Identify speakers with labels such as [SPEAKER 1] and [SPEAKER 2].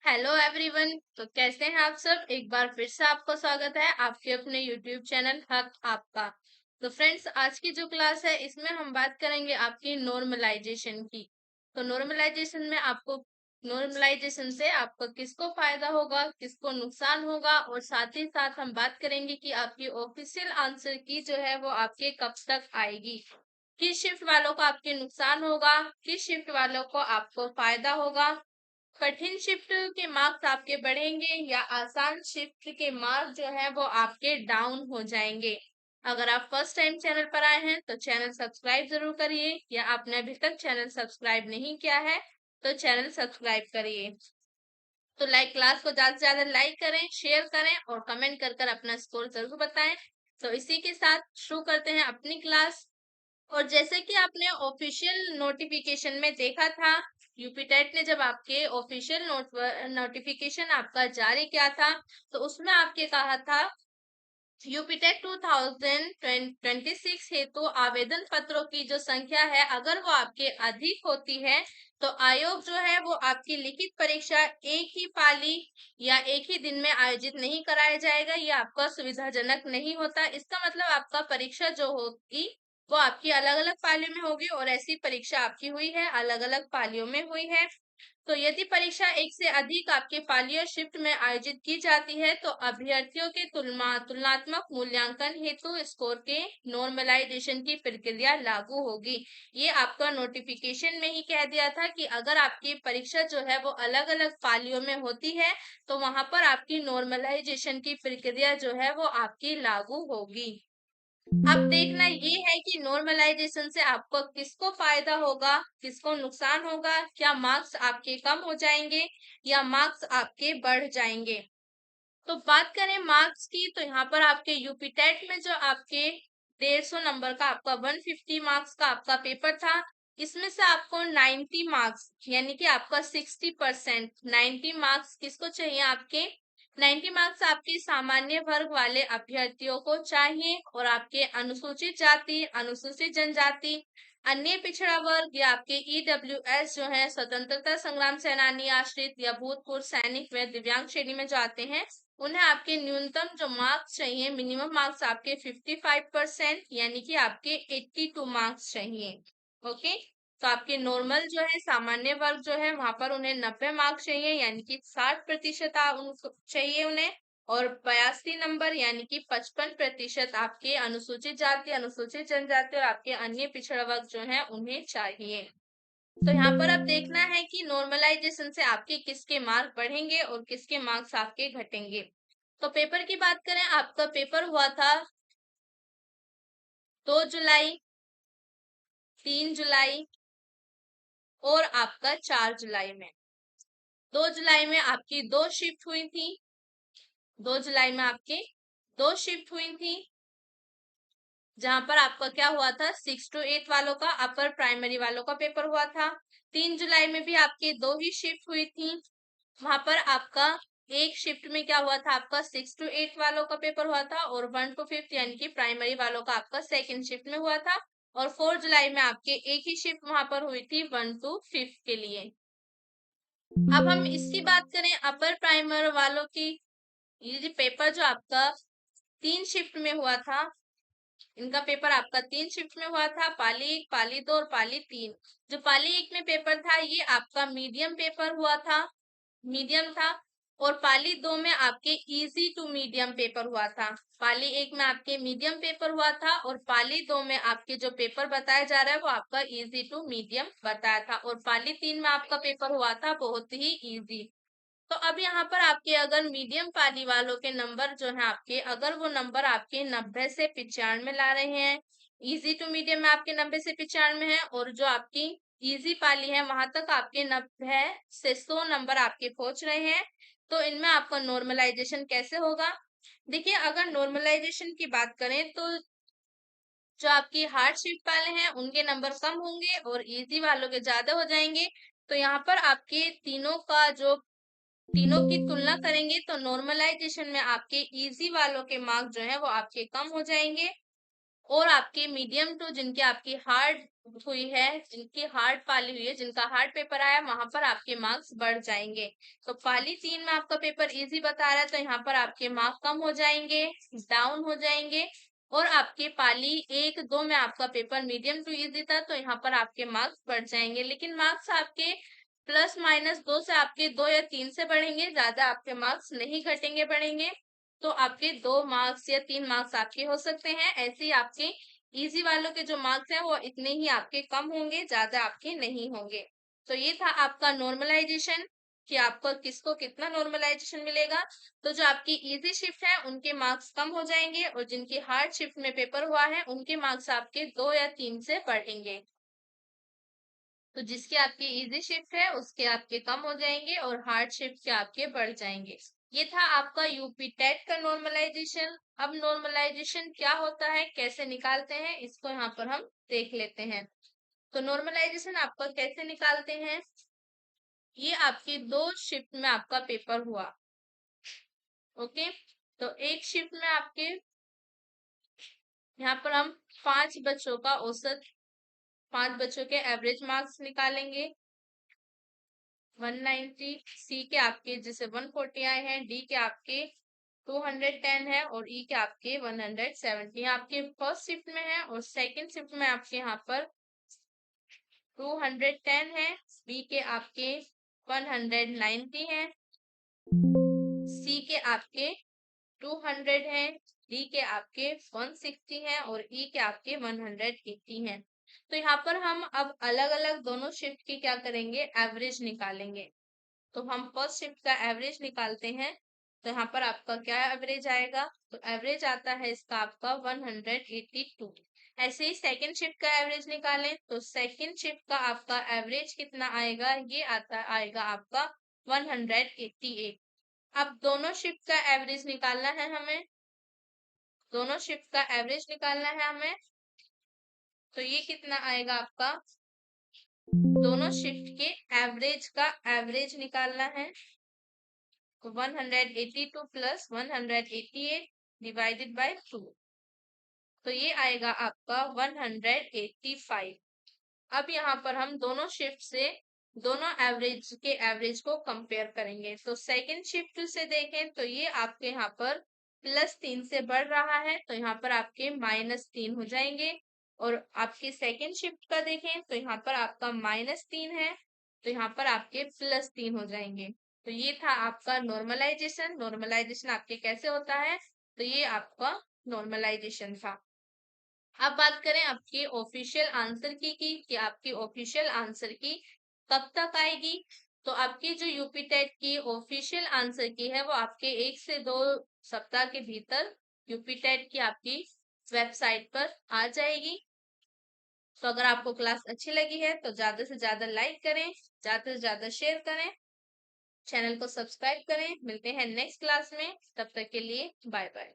[SPEAKER 1] Hello everyone. तो कैसे हैं आप सब। एक बार फिर से आपका स्वागत है आपके अपने यूट्यूब चैनल हक आपका। तो फ्रेंड्स, आज की जो क्लास है इसमें हम बात करेंगे आपकी नॉर्मलाइजेशन की। तो नॉर्मलाइजेशन से आपका किसको फायदा होगा, किसको नुकसान होगा, और साथ ही साथ हम बात करेंगे कि आपकी ऑफिशियल आंसर की जो है वो आपके कब तक आएगी। किस शिफ्ट वालों को आपके नुकसान होगा, किस शिफ्ट वालों को आपको फायदा होगा। कठिन शिफ्ट के मार्क्स आपके बढ़ेंगे या आसान शिफ्ट के मार्क्स जो है वो आपके डाउन हो जाएंगे। अगर आप फर्स्ट टाइम चैनल पर आए हैं तो चैनल सब्सक्राइब जरूर करिए, या आपने अभी तक चैनल सब्सक्राइब नहीं किया है तो चैनल सब्सक्राइब करिए। तो क्लास को ज्यादा से ज्यादा लाइक करें, शेयर करें और कमेंट कर कर अपना स्कोर जरूर बताएं। तो इसी के साथ शुरू करते हैं अपनी क्लास। और जैसे कि आपने ऑफिशियल नोटिफिकेशन में देखा था, यूपीटेट ने जब आपके ऑफिशियल नोटिफिकेशन आपका जारी किया था तो उसमें आपके कहा था यूपीटेक 2026 हेतु आवेदन पत्रों की जो संख्या है अगर वो आपके अधिक होती है तो आयोग जो है वो आपकी लिखित परीक्षा एक ही पाली या एक ही दिन में आयोजित नहीं कराया जाएगा। ये आपका सुविधाजनक नहीं होता। इसका मतलब आपका परीक्षा जो होगी वो आपकी अलग अलग पालियों में होगी, और ऐसी परीक्षा आपकी हुई है अलग अलग पालियों में हुई है। तो यदि परीक्षा एक से अधिक आपके पालियों शिफ्ट में आयोजित की जाती है तो अभ्यर्थियों के तुलनात्मक मूल्यांकन हेतु स्कोर के नॉर्मलाइजेशन की प्रक्रिया लागू होगी। ये आपका नोटिफिकेशन में ही कह दिया था कि अगर आपकी परीक्षा जो है वो अलग अलग पालियों में होती है तो वहां पर आपकी नॉर्मलाइजेशन की प्रक्रिया जो है वो आपकी लागू होगी। अब देखना ये है कि नॉर्मलाइजेशन से आपको किसको फायदा होगा, किसको नुकसान होगा। क्या मार्क्स आपके कम हो जाएंगे या मार्क्स आपके बढ़ जाएंगे। तो बात करें मार्क्स की तो यहाँ पर आपके यूपी टेट में जो आपके 150 नंबर का आपका 150 मार्क्स का आपका पेपर था, इसमें से आपको 90 मार्क्स यानी कि आपका 60%, 90 मार्क्स किसको चाहिए आपके, 90 मार्क्स आपके सामान्य वर्ग वाले अभ्यर्थियों को चाहिए, और आपके अनुसूचित जाति, अनुसूचित जनजाति, अन्य पिछड़ा वर्ग या आपके ईडब्ल्यूएस जो है स्वतंत्रता संग्राम सेनानी, आश्रित या भूतपूर्व सैनिक व दिव्यांग श्रेणी में जो आते हैं, उन्हें आपके न्यूनतम जो मार्क्स चाहिए, मिनिमम मार्क्स आपके 55% यानी कि आपके 82 मार्क्स चाहिए। ओके। तो आपके नॉर्मल जो है सामान्य वर्ग जो है वहां पर उन्हें 90 मार्क्स चाहिए यानी कि 60% उनको चाहिए उन्हें, और 82 नंबर यानी कि 55% आपके अनुसूचित जाति, अनुसूचित जनजाति और आपके अन्य पिछड़ा वर्ग जो है उन्हें चाहिए। तो यहाँ पर अब देखना है कि नॉर्मलाइजेशन से आपके किसके मार्क बढ़ेंगे और किसके मार्क्स आपके घटेंगे। तो पेपर की बात करें, आपका पेपर हुआ था 2 जुलाई, 3 जुलाई और आपका 4 जुलाई में। 2 जुलाई में आपकी 2 शिफ्ट हुई थी, 2 जुलाई में आपके 2 शिफ्ट हुई थी, जहां पर आपका क्या हुआ था 6 to 8 वालों का अपर प्राइमरी वालों का पेपर हुआ था। 3 जुलाई में भी आपके 2 ही शिफ्ट हुई थी, वहां पर आपका एक शिफ्ट में क्या हुआ था आपका 6 to 8 वालों का पेपर हुआ था, और 1 to 5 यानी कि प्राइमरी वालों का आपका सेकंड शिफ्ट में हुआ था। और 4 जुलाई में आपके एक ही शिफ्ट वहां पर हुई थी 1 to 5 के लिए। अब हम इसकी बात करें अपर प्राइमरी वालों की, ये जो पेपर जो आपका 3 शिफ्ट में हुआ था, इनका पेपर आपका 3 शिफ्ट में हुआ था, पाली 1, पाली 2 और पाली 3। जो पाली 1 में पेपर था ये आपका मीडियम पेपर हुआ था, मीडियम था, और पाली 2 में आपके इजी टू मीडियम पेपर हुआ था। पाली 1 में आपके मीडियम पेपर हुआ था, और पाली 2 में आपके जो पेपर बताया जा रहा है वो आपका इजी टू मीडियम बताया था, और पाली 3 में आपका पेपर हुआ था बहुत ही इजी। तो अब यहाँ पर आपके अगर मीडियम पाली वालों के नंबर जो है आपके, अगर वो नंबर आपके 90 से 95 ला रहे हैं, इजी टू मीडियम में आपके 90 से 95 है, और जो आपकी इजी पाली है वहां तक आपके 90 से 100 नंबर आपके पहुंच रहे हैं, तो इनमें आपका नॉर्मलाइजेशन कैसे होगा। देखिए, अगर नॉर्मलाइजेशन की बात करें तो जो आपकी हार्ड शिफ्ट वाले हैं उनके नंबर कम होंगे और इजी वालों के ज्यादा हो जाएंगे। तो यहाँ पर आपके तीनों की तुलना करेंगे तो नॉर्मलाइजेशन में आपके इजी वालों के मार्क जो है वो आपके कम हो जाएंगे, और आपके मीडियम टू जिनके आपकी हार्ड हुई है, जिनकी हार्ड पाली हुई है, जिनका हार्ड पेपर आया, वहां पर आपके मार्क्स बढ़ जाएंगे। तो पाली 3 में आपका पेपर इजी बता रहा है, तो यहाँ पर आपके मार्क्स कम हो जाएंगे, डाउन हो जाएंगे। और आपके पाली 1-2 में आपका पेपर मीडियम टू इजी था, तो यहाँ पर आपके मार्क्स बढ़ जाएंगे। लेकिन मार्क्स आपके प्लस माइनस 2 से आपके 2 या 3 से बढ़ेंगे, ज्यादा आपके मार्क्स नहीं घटेंगे बढ़ेंगे। तो आपके 2 मार्क्स या 3 मार्क्स आपके हो सकते हैं। ऐसे ही आपके इजी वालों के जो मार्क्स हैं वो इतने ही आपके कम होंगे, ज्यादा आपके नहीं होंगे। तो ये था आपका नॉर्मलाइजेशन, कि आपको किसको कितना नॉर्मलाइजेशन मिलेगा। तो जो आपकी इजी शिफ्ट है उनके मार्क्स कम हो जाएंगे, और जिनकी हार्ड शिफ्ट में पेपर हुआ है उनके मार्क्स आपके 2 या 3 से बढ़ेंगे। तो जिसके आपकी इजी शिफ्ट है उसके आपके कम हो जाएंगे, और हार्ड शिफ्ट के आपके बढ़ जाएंगे। ये था आपका यूपी टेट का नॉर्मलाइजेशन। अब नॉर्मलाइजेशन क्या होता है, कैसे निकालते हैं, इसको यहाँ पर हम देख लेते हैं। तो नॉर्मलाइजेशन आपका कैसे निकालते हैं, ये आपकी 2 शिफ्ट में आपका पेपर हुआ। ओके, तो एक शिफ्ट में आपके यहाँ पर हम 5 बच्चों का औसत, 5 बच्चों के एवरेज मार्क्स निकालेंगे। 190, सी के आपके जैसे 140 आए हैं, डी के आपके 210 है, और ई के आपके 170 आपके फर्स्ट शिफ्ट में है। और सेकंड शिफ्ट में आपके यहाँ पर 210 है, बी के आपके 190 है, सी के आपके 200 है, डी के आपके 160 है, और ई के आपके 180 है। तो यहाँ पर हम अब अलग अलग दोनों शिफ्ट की क्या करेंगे, एवरेज निकालेंगे। तो हम फर्स्ट शिफ्ट का एवरेज निकालते हैं। तो यहाँ पर आपका क्या एवरेज आएगा, तो एवरेज आता है इसका आपका 182। ऐसे ही सेकंड शिफ्ट का एवरेज निकालें, तो सेकंड शिफ्ट का आपका एवरेज कितना आएगा, ये आएगा आपका 188। अब दोनों शिफ्ट का एवरेज निकालना है हमें, दोनों शिफ्ट का एवरेज निकालना है हमें। तो ये कितना आएगा आपका, दोनों शिफ्ट के एवरेज का एवरेज निकालना है। तो 182 प्लस 188 डिवाइडेड बाय 2, तो ये आएगा आपका 185। अब यहाँ पर हम दोनों शिफ्ट से दोनों एवरेज के एवरेज को कंपेयर करेंगे। तो सेकंड शिफ्ट से देखें तो ये आपके यहाँ पर +3 से बढ़ रहा है, तो यहाँ पर आपके -3 हो जाएंगे। और आपके सेकंड शिफ्ट का देखें तो यहाँ पर आपका -3 है, तो यहाँ पर आपके +3 हो जाएंगे। तो ये था आपका नॉर्मलाइजेशन। नॉर्मलाइजेशन आपके कैसे होता है, तो ये आपका नॉर्मलाइजेशन था। अब बात करें आपके ऑफिशियल आंसर की, कि आपकी ऑफिशियल आंसर की कब तक आएगी। तो आपकी जो यूपी टेट की ऑफिशियल आंसर की है वो आपके 1 से 2 सप्ताह के भीतर यूपी टेट की आपकी वेबसाइट पर आ जाएगी। तो अगर आपको क्लास अच्छी लगी है तो ज्यादा से ज्यादा लाइक करें, ज्यादा से ज्यादा शेयर करें, चैनल को सब्सक्राइब करें। मिलते हैं नेक्स्ट क्लास में, तब तक के लिए बाय बाय।